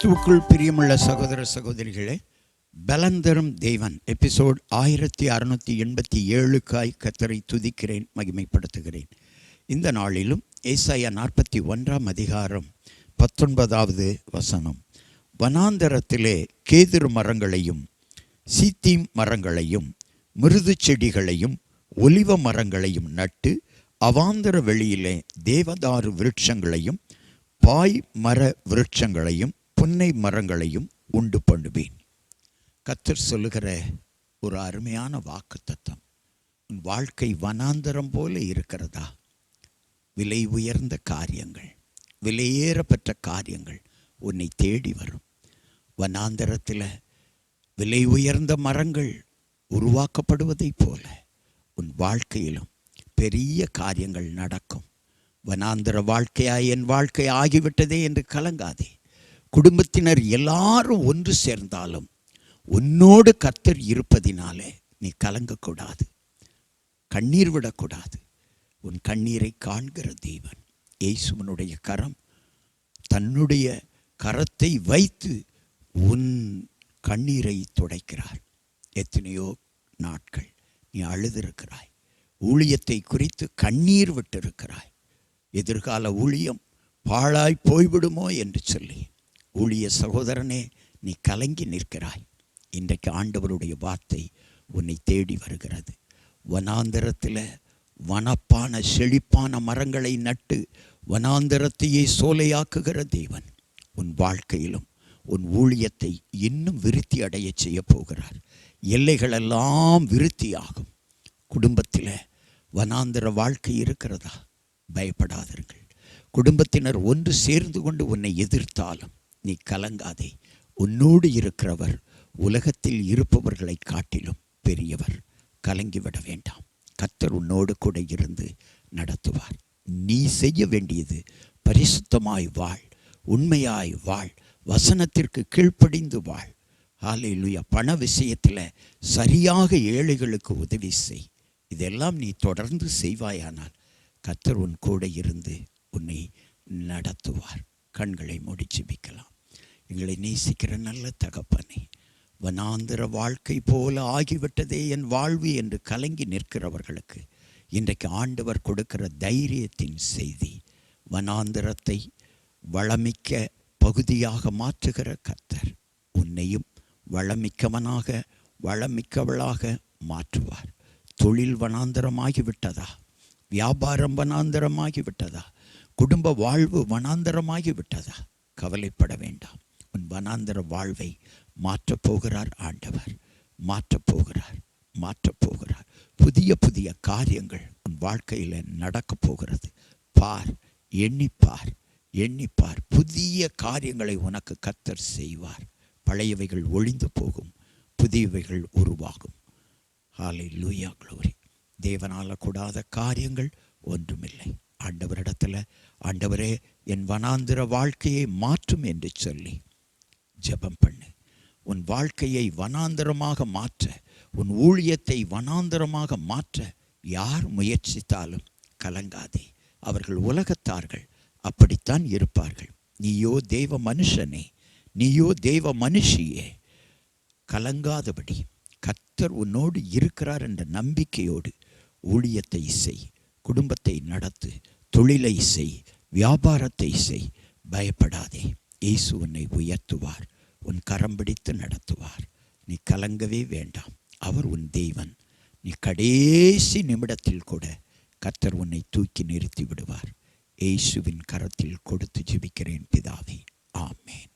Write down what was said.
கிறிஸ்துவுக்குள் பிரியமுள்ள சகோதர சகோதரிகளே, பலன் தரும் தேவன் எபிசோட் 1687க்காய் கர்த்தரை துதிக்கிறேன், மகிமைப்படுத்துகிறேன். இந்த நாளிலும் ஏசாயா 41 அதிகாரம் 19வது வசனம். வனாந்தரத்திலே கேதுரு மரங்களையும் சீத்தீம் மரங்களையும் மிருது செடிகளையும் ஒலிவ மரங்களையும் நட்டு அவாந்தர வெளியிலே தேவதாரு விருட்சங்களையும் பாய் மர விருட்சங்களையும் புன்னை மரங்களையும் உண்டு பண்ணுவேன். கர்த்தர் சொல்லுகிற ஒரு அருமையான வாக்குத்தத்தம். உன் வாழ்க்கை வனாந்தரம் போல இருக்கிறதா? விலை உயர்ந்த காரியங்கள், விலையேறப்பெற்ற காரியங்கள் உன்னை தேடி வரும். வனாந்தரத்தில் விலை உயர்ந்த மரங்கள் உருவாக்கப்படுவதைப் போல உன் வாழ்க்கையிலும் பெரிய காரியங்கள் நடக்கும். வனாந்தர வாழ்க்கையாய் என் வாழ்க்கை ஆகிவிட்டதே என்று கலங்காதே. குடும்பத்தினர் எல்லாரும் ஒன்று சேர்ந்தாலும் உன்னோடு கர்த்தர் இருப்பதினாலே நீ கலங்கக்கூடாது, கண்ணீர் விடக்கூடாது. உன் கண்ணீரை காண்கிற தேவன் இயேசுவினுடைய கரம், தன்னுடைய கரத்தை வைத்து உன் கண்ணீரை துடைக்கிறார். எத்தனையோ நாட்கள் நீ அழுதிருக்கிறாய், ஊழியத்தை குறித்து கண்ணீர் விட்டிருக்கிறாய். எதிர்கால ஊழியம் பாழாய் போய்விடுமோ என்று சொல்லி ஊழிய சகோதரனே, நீ கலங்கி நிற்கிறாய். இன்றைக்கு ஆண்டவருடைய வார்த்தை உன்னை தேடி வருகிறது. வனாந்தரத்தில் வனப்பான செழிப்பான மரங்களை நட்டு வனாந்தரத்தையே சோலையாக்குகிற தேவன் உன் வாழ்க்கையிலும் உன் ஊழியத்தை இன்னும் விருத்தி அடைய செய்ய போகிறார். எல்லைகளெல்லாம் விருத்தியாகும். குடும்பத்தில் வனாந்தர வாழ்க்கை இருக்கிறதா? பயப்படாதீர்கள். குடும்பத்தினர் ஒன்று சேர்ந்து கொண்டு உன்னை எதிர்த்தாலும் நீ கலங்காதே. உன்னோடு இருக்கிறவர் உலகத்தில் இருப்பவர்களை காட்டிலும் பெரியவர். கலங்கிவிட வேண்டாம். கர்த்தர் உன்னோடு கூட இருந்து நடத்துவார். நீ செய்ய வேண்டியது பரிசுத்தமாய் வாழ், உண்மையாய் வாழ், வசனத்திற்கு கீழ்ப்படிந்து வாழ். ஹல்லேலூயா. பண விஷயத்தில் சரியாக ஏழைகளுக்கு உதவி செய். இதெல்லாம் நீ தொடர்ந்து செய்வாயானால் கர்த்தர் உன் கூட இருந்து உன்னை நடத்துவார். கண்களை மூடி ஜெபிக்கலாம். எங்களை நேசிக்கிற நல்ல தகப்பனே, வனாந்தர வாழ்க்கை போல ஆகிவிட்டதே என் வாழ்வு என்று கலங்கி நிற்கிறவர்களுக்கு இன்றைக்கு ஆண்டவர் கொடுக்கிற தைரியத்தின் செய்தி. வனாந்தரத்தை வளமிக்க பகுதியாக மாற்றுகிற கர்த்தர் உன்னையும் வளமிக்கவனாக வளமிக்கவளாக மாற்றுவார். தொழில் வனாந்தரமாகிவிட்டதா? வியாபாரம் வனாந்தரமாகிவிட்டதா? குடும்ப வாழ்வு வனாந்தரமாகிவிட்டதா? கவலைப்பட வேண்டாம். உன் வனாந்தர வாழ்வை மாற்றப் போகிறார் ஆண்டவர். மாற்றப்போகிறார், மாற்றப்போகிறார். புதிய புதிய காரியங்கள் உன் வாழ்க்கையில் நடக்கப் போகிறது. பார், எண்ணிப்பார், எண்ணிப்பார். புதிய காரியங்களை உனக்கு கர்த்தர் செய்வார். பழையவைகள் ஒழிந்து போகும், புதியவைகள் உருவாகும். ஹல்லேலூயா, க்ளோரி. தேவனால் கூடாத காரியங்கள் ஒன்றுமில்லை. ஆண்டவரிடத்தில், ஆண்டவரே என் வனாந்திர வாழ்க்கையை மாற்றும் என்று சொல்லி ஜெபம் பண்ணு. உன் வாழ்க்கையை வனாந்தரமாக மாற்ற, உன் ஊழியத்தை வனாந்தரமாக மாற்ற யார் முயற்சித்தாலும் கலங்காதே. அவர்கள் உலகத்தார்கள், அப்படித்தான் இருப்பார்கள். நீயோ தேவ மனுஷனே, நீயோ தேவ மனுஷியே, கலங்காதபடி கர்த்தர் உன்னோடு இருக்கிறார் என்ற நம்பிக்கையோடு ஊழியத்தை செய், குடும்பத்தை நடத்து, தொழிலை செய், வியாபாரத்தை செய். பயப்படாதே. இயேசு உன்னை உயர்த்துவார், உன் கரம் பிடித்து நடத்துவார். நீ கலங்கவே வேண்டாம். அவர் உன் தேவன். நீ கடைசி நிமிடத்தில் கூட கர்த்தர் உன்னை தூக்கி நிறுத்தி விடுவார். இயேசுவின் கரத்தில் கொடுத்து ஜெபிக்கிறேன் பிதாவே, ஆமென்.